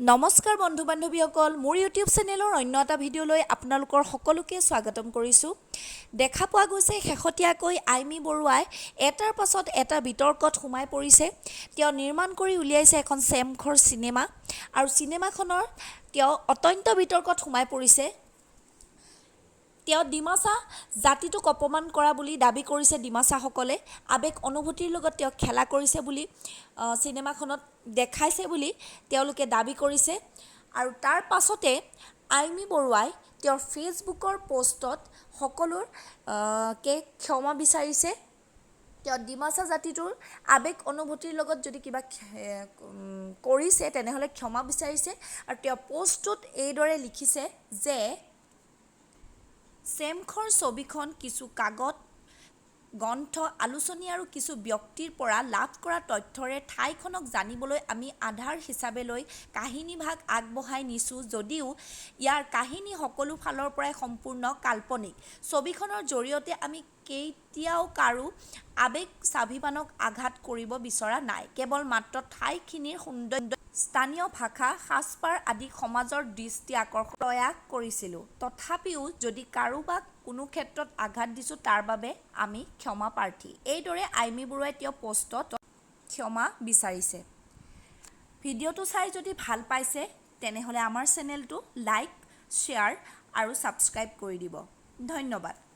নমস্কাৰ বন্ধু বান্ধৱীসকল, মোৰ ইউটিউব চেনেলৰ অন্য এটা ভিডিঅ'লৈ আপোনালোকৰ সকলোকে স্বাগতম কৰিছোঁ। দেখা পোৱা গৈছে শেহতীয়াকৈ আইমী বৰুৱাই এটাৰ পাছত এটা বিতৰ্কত সোমাই পৰিছে। তেওঁ নিৰ্মাণ কৰি উলিয়াইছে এখন চেমখৰ চিনেমা আৰু চিনেমাখনৰ তেওঁ অত্যন্ত বিতৰ্কত সোমাই পৰিছে। তেওঁ ডিমাচা জাতিটোক অপমান কৰা বুলি দাবী কৰিছে। ডিমাচাসকলে আৱেগ অনুভূতিৰ লগত তেওঁ খেলা কৰিছে বুলি চিনেমাখনত দেখাইছে বুলি তেওঁলোকে দাবী কৰিছে। আৰু তাৰ পাছতে আইমী বৰুৱাই তেওঁৰ ফেচবুকৰ পষ্টত সকলোকে ক্ষমা বিচাৰিছে। তেওঁ ডিমাচা জাতিটোৰ আৱেগ অনুভূতিৰ লগত যদি কিবা কৰিছে তেনেহ'লে ক্ষমা বিচাৰিছে। আৰু তেওঁ পষ্টটোত এইদৰে লিখিছে যে চেমখৰ ছবিখন কিছু কাগজ গ্ৰন্থ আলোচনী আৰু কিছু ব্যক্তিৰ পৰা লাভ কৰা তথ্যৰে ঠাইখনক জানিবলৈ আমি আধাৰ হিচাপে লৈ কাহিনীভাগ আগবঢ়াই নিছোঁ, যদিও ইয়াৰ কাহিনী সকলো ফালৰ পৰাই সম্পূৰ্ণ কাল্পনিক। ছবিখনৰ জৰিয়তে আমি কেতিয়াও কাৰো আৱেগ স্বাভিমানক আঘাত কৰিব বিচৰা নাই, কেৱল মাত্ৰ ঠাইখিনিৰ সৌন্দৰ্য, স্থানীয় ভাষা, সাজপাৰ আদি সমাজৰ দৃষ্টি আকৰ্ষণ প্ৰয়াস কৰিছিলোঁ। তথাপিও যদি কাৰোবাক কোনো ক্ষেত্ৰত আঘাত দিছোঁ তাৰ বাবে আমি ক্ষমা প্ৰাৰ্থী। এইদৰে আইমী বৰুৱাই তেওঁ পষ্টত ক্ষমা বিচাৰিছে। ভিডিঅ'টো চাই যদি ভাল পাইছে তেনেহ'লে আমাৰ চেনেলটো লাইক, শ্বেয়াৰ আৰু ছাবস্ক্ৰাইব কৰি দিব। ধন্যবাদ।